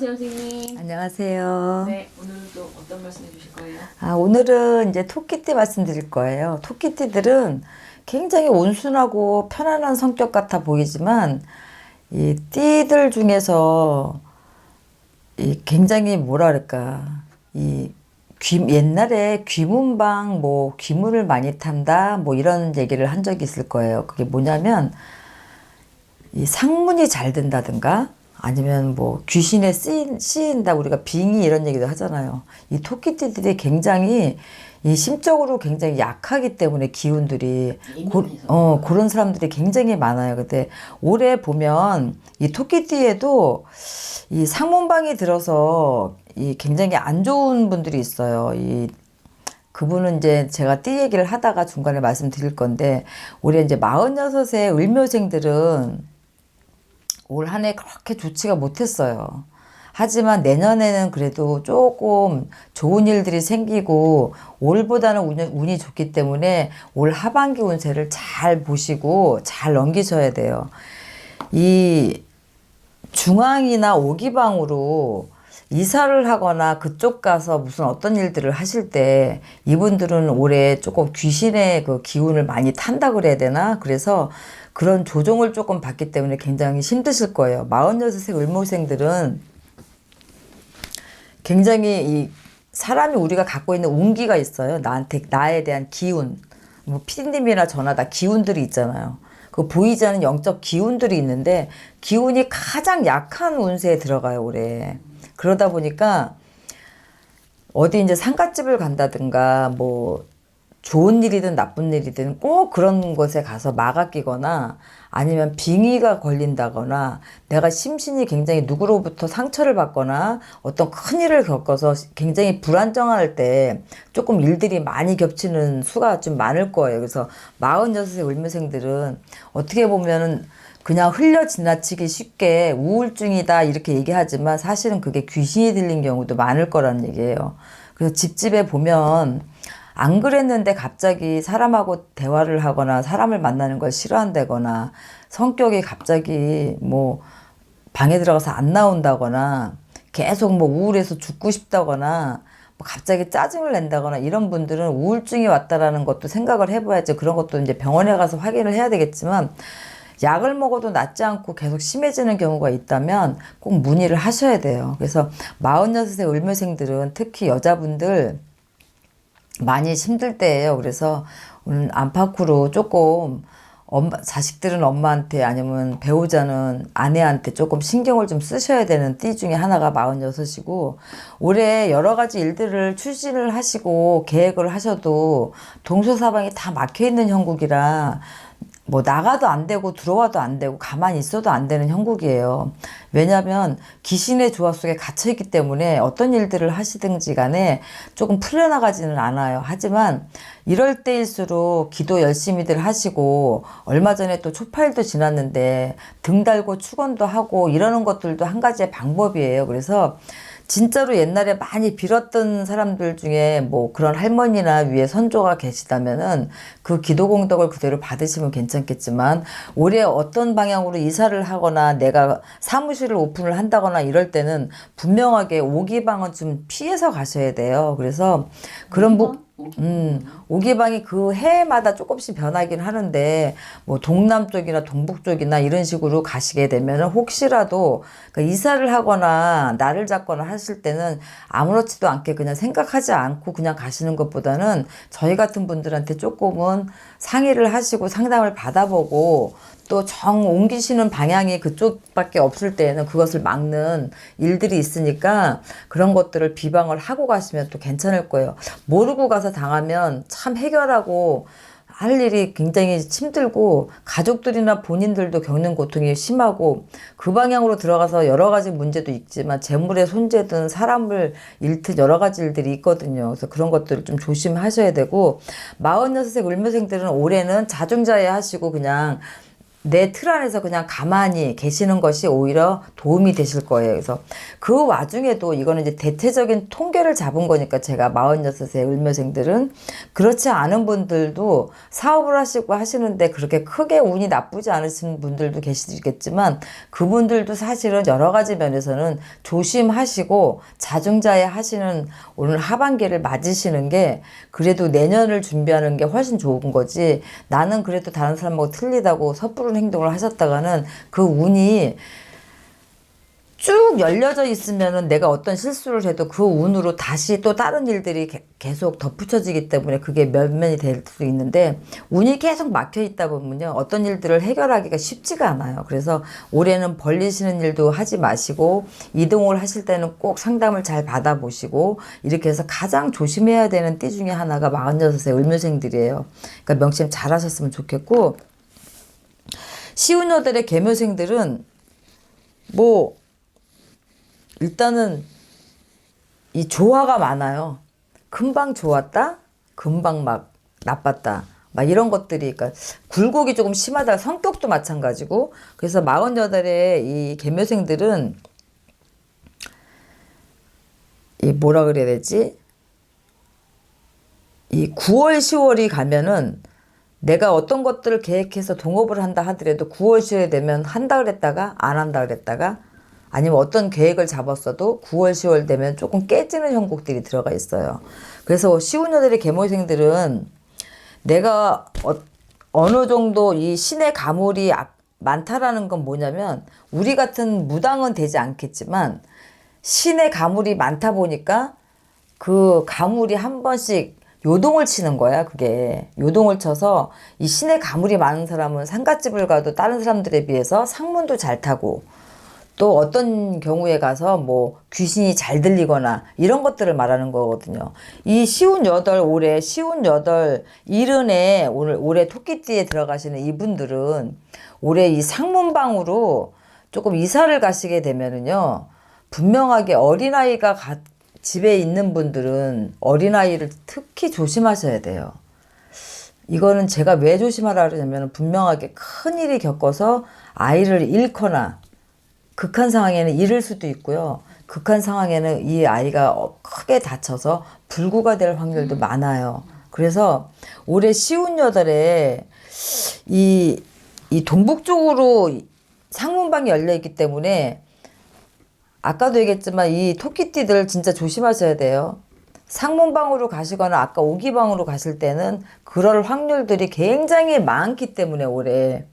안녕하세요, 선생님. 안녕하세요. 네, 오늘은 또 어떤 말씀 해주실 거예요? 오늘은 이제 토끼띠 말씀드릴 거예요. 토끼띠들은 굉장히 온순하고 편안한 성격 같아 보이지만, 이 띠들 중에서 이 굉장히 뭐라 그럴까, 옛날에 귀문방, 뭐, 귀문을 많이 탄다, 뭐 이런 얘기를 한 적이 있을 거예요. 그게 뭐냐면, 이 상문이 잘 된다든가 아니면 뭐 귀신에 쓰인다, 우리가 빙의 이런 얘기도 하잖아요. 이 토끼띠들이 굉장히 이 심적으로 굉장히 약하기 때문에 기운들이 그런 사람들이 굉장히 많아요. 근데 올해 보면 이 토끼띠에도 이 상문방이 들어서 이 굉장히 안 좋은 분들이 있어요. 그분은 이제 제가 띠 얘기를 하다가 중간에 말씀드릴 건데, 올해 이제 46세 을묘생들은 올 한 해 그렇게 좋지가 못했어요. 하지만 내년에는 그래도 조금 좋은 일들이 생기고 올보다는 운이 좋기 때문에 올 하반기 운세를 잘 보시고 잘 넘기셔야 돼요. 이 중앙이나 오기방으로 이사를 하거나 그쪽 가서 무슨 어떤 일들을 하실 때 이분들은 올해 조금 귀신의 그 기운을 많이 탄다 그래야 되나? 그래서 그런 조종을 조금 받기 때문에 굉장히 힘드실 거예요. 46세 을모생들은 굉장히 이 사람이 우리가 갖고 있는 운기가 있어요. 나에 대한 기운. 뭐 피디님이나 저나 다 기운들이 있잖아요. 그 보이지 않는 영적 기운들이 있는데 기운이 가장 약한 운세에 들어가요, 올해. 그러다 보니까 어디 이제 상갓집을 간다든가 뭐 좋은 일이든 나쁜 일이든 꼭 그런 곳에 가서 막아 끼거나 아니면 빙의가 걸린다거나 내가 심신이 굉장히 누구로부터 상처를 받거나 어떤 큰 일을 겪어서 굉장히 불안정할 때 조금 일들이 많이 겹치는 수가 좀 많을 거예요. 그래서 46세 을묘생들은 어떻게 보면은 그냥 흘려 지나치기 쉽게 우울증이다 이렇게 얘기하지만 사실은 그게 귀신이 들린 경우도 많을 거라는 얘기예요. 그래서 집집에 보면 안 그랬는데 갑자기 사람하고 대화를 하거나 사람을 만나는 걸 싫어한다거나 성격이 갑자기 뭐 방에 들어가서 안 나온다거나 계속 뭐 우울해서 죽고 싶다거나 뭐 갑자기 짜증을 낸다거나 이런 분들은 우울증이 왔다라는 것도 생각을 해봐야죠. 그런 것도 이제 병원에 가서 확인을 해야 되겠지만 약을 먹어도 낫지 않고 계속 심해지는 경우가 있다면 꼭 문의를 하셔야 돼요. 그래서 46세 을묘생들은 특히 여자분들 많이 힘들 때예요. 그래서 오늘 안팎으로 조금 자식들은 엄마한테 아니면 배우자는 아내한테 조금 신경을 좀 쓰셔야 되는 띠 중에 하나가 46이고 올해 여러 가지 일들을 추진을 하시고 계획을 하셔도 동서사방이 다 막혀 있는 형국이라 뭐 나가도 안 되고 들어와도 안 되고 가만히 있어도 안 되는 형국이에요. 왜냐하면 귀신의 조화 속에 갇혀 있기 때문에 어떤 일들을 하시든지 간에 조금 풀려나가지는 않아요. 하지만 이럴 때일수록 기도 열심히들 하시고 얼마 전에 또 초팔도 지났는데 등 달고 축원도 하고 이러는 것들도 한 가지의 방법이에요. 그래서 진짜로 옛날에 많이 빌었던 사람들 중에 뭐 그런 할머니나 위에 선조가 계시다면은 그 기도 공덕을 그대로 받으시면 괜찮겠지만 올해 어떤 방향으로 이사를 하거나 내가 사무실을 오픈을 한다거나 이럴 때는 분명하게 오기방은 좀 피해서 가셔야 돼요. 그래서 그런 오기방이 그 해마다 조금씩 변하긴 하는데 뭐 동남쪽이나 동북쪽이나 이런 식으로 가시게 되면 혹시라도 그러니까 이사를 하거나 날을 잡거나 하실 때는 아무렇지도 않게 그냥 생각하지 않고 그냥 가시는 것보다는 저희 같은 분들한테 조금은 상의를 하시고 상담을 받아보고 또 정 옮기시는 방향이 그쪽밖에 없을 때에는 그것을 막는 일들이 있으니까 그런 것들을 비방을 하고 가시면 또 괜찮을 거예요. 모르고 가서 당하면 참 해결하고 할 일이 굉장히 힘들고 가족들이나 본인들도 겪는 고통이 심하고 그 방향으로 들어가서 여러 가지 문제도 있지만 재물의 손재든 사람을 잃든 여러 가지 일들이 있거든요. 그래서 그런 것들을 좀 조심하셔야 되고 46세 을묘생들은 올해는 자중자애 하시고 그냥 내 틀 안에서 그냥 가만히 계시는 것이 오히려 도움이 되실 거예요. 그래서 그 와중에도 이거는 이제 대체적인 통계를 잡은 거니까 제가 46세 을묘생들은 그렇지 않은 분들도 사업을 하시고 하시는데 그렇게 크게 운이 나쁘지 않으신 분들도 계시겠지만 그분들도 사실은 여러 가지 면에서는 조심하시고 자중자애 하시는 오늘 하반기를 맞으시는 게 그래도 내년을 준비하는 게 훨씬 좋은 거지. 나는 그래도 다른 사람하고 틀리다고 섣부른 행동을 하셨다가는 그 운이 쭉 열려져 있으면은 내가 어떤 실수를 해도 그 운으로 다시 또 다른 일들이 계속 덧붙여지기 때문에 그게 면면이 될 수 있는데 운이 계속 막혀 있다 보면요. 어떤 일들을 해결하기가 쉽지가 않아요. 그래서 올해는 벌리시는 일도 하지 마시고 이동을 하실 때는 꼭 상담을 잘 받아보시고 이렇게 해서 가장 조심해야 되는 띠 중에 하나가 46세 을묘생들이에요. 그러니까 명심 잘 하셨으면 좋겠고 시운여들의 계묘생들은 뭐 일단은 이 조화가 많아요. 금방 좋았다, 금방 막 나빴다. 막 이런 것들이, 그러니까 굴곡이 조금 심하다. 성격도 마찬가지고. 그래서 48의 이 계묘생들은 이 뭐라 그래야 되지? 이 9월, 10월이 가면은 내가 어떤 것들을 계획해서 동업을 한다 하더라도 9월, 10월이 되면 한다 그랬다가 안 한다 그랬다가 아니면 어떤 계획을 잡았어도 9월, 10월 되면 조금 깨지는 형국들이 들어가 있어요. 그래서 시운여들의 계모생들은 내가 어느 정도 이 신의 가물이 많다라는 건 뭐냐면 우리 같은 무당은 되지 않겠지만 신의 가물이 많다 보니까 그 가물이 한 번씩 요동을 치는 거야. 그게 요동을 쳐서 이 신의 가물이 많은 사람은 상갓집을 가도 다른 사람들에 비해서 상문도 잘 타고 또 어떤 경우에 가서 뭐 귀신이 잘 들리거나 이런 것들을 말하는 거거든요. 이 시운여덟 올해 시운여덟 일흔에 올해 토끼띠에 들어가시는 이분들은 올해 이 상문방으로 조금 이사를 가시게 되면은요. 분명하게 어린아이가 집에 있는 분들은 어린아이를 특히 조심하셔야 돼요. 이거는 제가 왜 조심하라 그러냐면 분명하게 큰일이 겪어서 아이를 잃거나 극한 상황에는 잃을 수도 있고요. 극한 상황에는 이 아이가 크게 다쳐서 불구가 될 확률도 많아요. 그래서 올해 시운여덟에 이 동북 쪽으로 상문방이 열려있기 때문에 아까도 얘기했지만 이 토끼띠들 진짜 조심하셔야 돼요. 상문방으로 가시거나 아까 오기방으로 가실 때는 그럴 확률들이 굉장히 많기 때문에 올해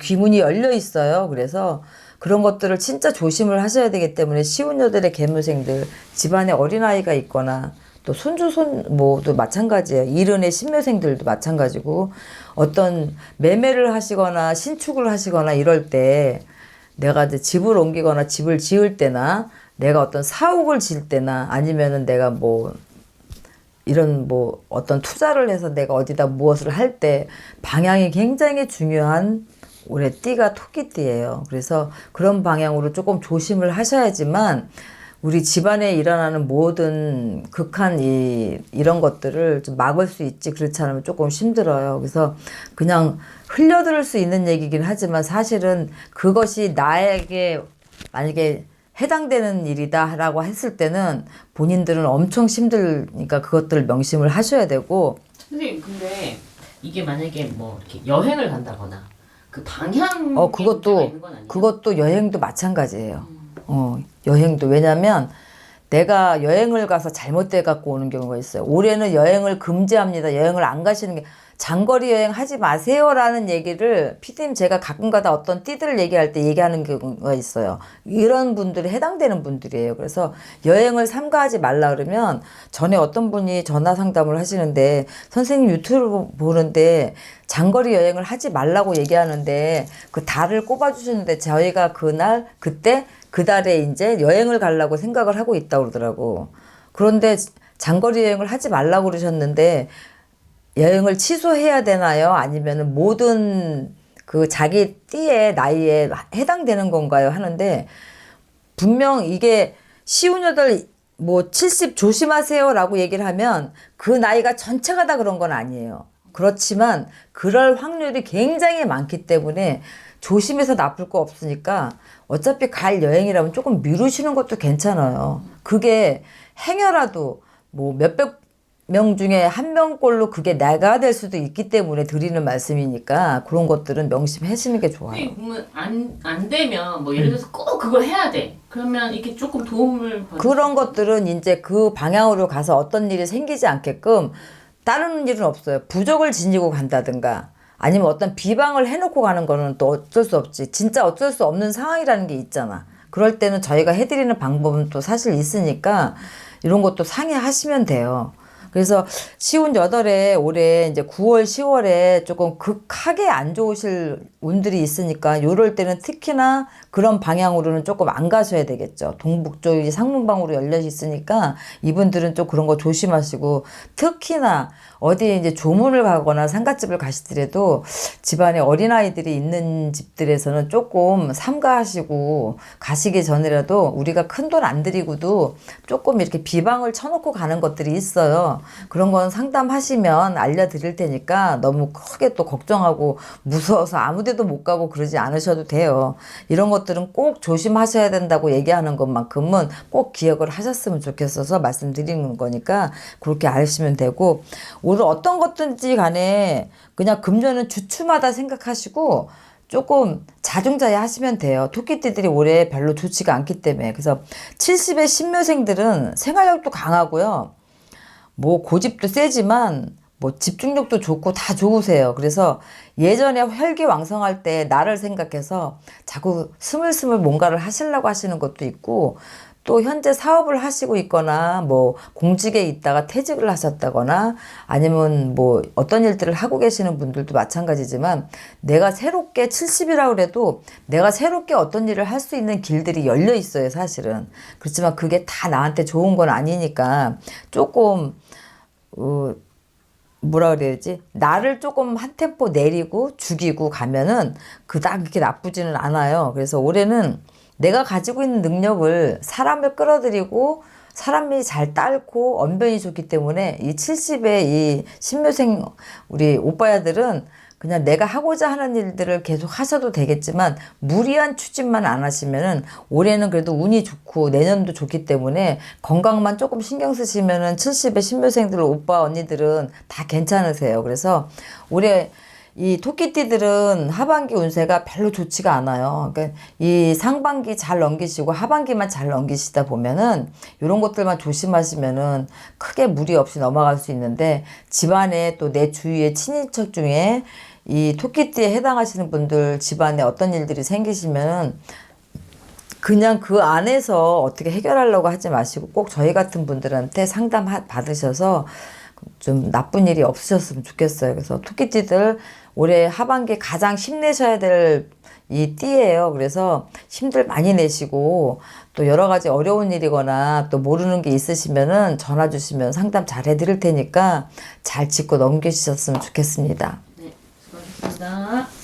귀문이 열려 있어요. 그래서 그런 것들을 진짜 조심을 하셔야 되기 때문에 시운여들의 계묘생들 집안에 어린아이가 있거나 또 손주 손모도 마찬가지예요. 일흔의 신묘생들도 마찬가지고 어떤 매매를 하시거나 신축을 하시거나 이럴 때 내가 이제 집을 옮기거나 집을 지을 때나 내가 어떤 사옥을 지을 때나 아니면은 내가 뭐 이런 뭐 어떤 투자를 해서 내가 어디다 무엇을 할 때 방향이 굉장히 중요한 올해 띠가 토끼띠예요. 그래서 그런 방향으로 조금 조심을 하셔야지만 우리 집안에 일어나는 모든 극한 이런 것들을 좀 막을 수 있지. 그렇지 않으면 조금 힘들어요. 그래서 그냥 흘려들을 수 있는 얘기긴 하지만 사실은 그것이 나에게 만약에 해당되는 일이다라고 했을 때는 본인들은 엄청 힘들니까 그것들을 명심을 하셔야 되고. 선생님 근데 이게 만약에 뭐 이렇게 여행을 간다거나 그 방향 그것도 여행도 마찬가지예요. 여행도 왜냐면 내가 여행을 가서 잘못돼 갖고 오는 경우가 있어요. 올해는 여행을 금지합니다. 여행을 안 가시는 게 장거리 여행 하지 마세요라는 얘기를 피디님 제가 가끔가다 어떤 띠들을 얘기할 때 얘기하는 경우가 있어요. 이런 분들이 해당되는 분들이에요. 그래서 여행을 삼가하지 말라 그러면 전에 어떤 분이 전화 상담을 하시는데 선생님 유튜브 보는데 장거리 여행을 하지 말라고 얘기하는데 그 달을 꼽아주셨는데 저희가 그날 그때 그 달에 이제 여행을 가려고 생각을 하고 있다고 그러더라고. 그런데 장거리 여행을 하지 말라고 그러셨는데 여행을 취소해야 되나요? 아니면은 모든 그 자기 띠의 나이에 해당되는 건가요? 하는데 분명 이게 시운여덟 뭐 70 조심하세요라고 얘기를 하면 그 나이가 전체가 다 그런 건 아니에요. 그렇지만 그럴 확률이 굉장히 많기 때문에 조심해서 나쁠 거 없으니까 어차피 갈 여행이라면 조금 미루시는 것도 괜찮아요. 그게 행여라도 뭐 몇백 명 중에 한 명꼴로 그게 내가 될 수도 있기 때문에 드리는 말씀이니까 그런 것들은 명심하시는 게 좋아요. 그러면 안 되면 뭐 예를 들어서 꼭 그걸 해야 돼. 그러면 이게 조금 도움을 받을 그런 것들은 이제 그 방향으로 가서 어떤 일이 생기지 않게끔 다른 일은 없어요. 부적을 지니고 간다든가 아니면 어떤 비방을 해놓고 가는 거는 또 어쩔 수 없지. 진짜 어쩔 수 없는 상황이라는 게 있잖아. 그럴 때는 저희가 해드리는 방법은 또 사실 있으니까 이런 것도 상의하시면 돼요. 그래서 시운 8에 올해 이제 9월, 10월에 조금 극하게 안 좋으실 운들이 있으니까 요럴 때는 특히나 그런 방향으로는 조금 안 가셔야 되겠죠. 동북쪽이 상문방으로 열려 있으니까 이분들은 좀 그런 거 조심하시고 특히나 어디 이제 조문을 가거나 상가집을 가시더라도 집안에 어린아이들이 있는 집들에서는 조금 삼가하시고 가시기 전이라도 우리가 큰 돈 안 들이고도 조금 이렇게 비방을 쳐놓고 가는 것들이 있어요. 그런 건 상담하시면 알려드릴 테니까 너무 크게 또 걱정하고 무서워서 아무 데도 못 가고 그러지 않으셔도 돼요. 이런 것들은 꼭 조심하셔야 된다고 얘기하는 것만큼은 꼭 기억을 하셨으면 좋겠어서 말씀드리는 거니까 그렇게 아시면 되고 오늘 어떤 것든지 간에 그냥 금전은 주춤하다 생각하시고 조금 자중자애 하시면 돼요. 토끼띠들이 올해 별로 좋지가 않기 때문에. 그래서 70의 신묘생들은 생활력도 강하고요. 뭐 고집도 세지만 뭐 집중력도 좋고 다 좋으세요. 그래서 예전에 혈기왕성할 때 나를 생각해서 자꾸 스물스물 뭔가를 하시려고 하시는 것도 있고 또 현재 사업을 하시고 있거나 뭐 공직에 있다가 퇴직을 하셨다거나 아니면 뭐 어떤 일들을 하고 계시는 분들도 마찬가지지만 내가 새롭게 70이라고 그래도 내가 새롭게 어떤 일을 할 수 있는 길들이 열려 있어요, 사실은. 그렇지만 그게 다 나한테 좋은 건 아니니까 조금 뭐라 그래야지? 나를 조금 한 템포 내리고 죽이고 가면은 그닥 그렇게 나쁘지는 않아요. 그래서 올해는 내가 가지고 있는 능력을 사람을 끌어들이고 사람이 잘 따르고 언변이 좋기 때문에 이 70의 이 신묘생 우리 오빠야들은 그냥 내가 하고자 하는 일들을 계속 하셔도 되겠지만 무리한 추진만 안 하시면은 올해는 그래도 운이 좋고 내년도 좋기 때문에 건강만 조금 신경 쓰시면은 70의 신묘생들 오빠 언니들은 다 괜찮으세요. 그래서 올해 이 토끼띠들은 하반기 운세가 별로 좋지가 않아요. 그러니까 이 상반기 잘 넘기시고 하반기만 잘 넘기시다 보면은 이런 것들만 조심하시면은 크게 무리 없이 넘어갈 수 있는데 집안에 또 내 주위의 친인척 중에 이 토끼띠에 해당하시는 분들 집안에 어떤 일들이 생기시면 그냥 그 안에서 어떻게 해결하려고 하지 마시고 꼭 저희 같은 분들한테 상담 받으셔서 좀 나쁜 일이 없으셨으면 좋겠어요. 그래서 토끼띠들 올해 하반기 가장 힘내셔야 될 이 띠예요. 그래서 힘들 많이 내시고 또 여러 가지 어려운 일이거나 또 모르는 게 있으시면은 전화 주시면 상담 잘 해드릴 테니까 잘 짚고 넘기셨으면 좋겠습니다. 네, 수고하셨습니다.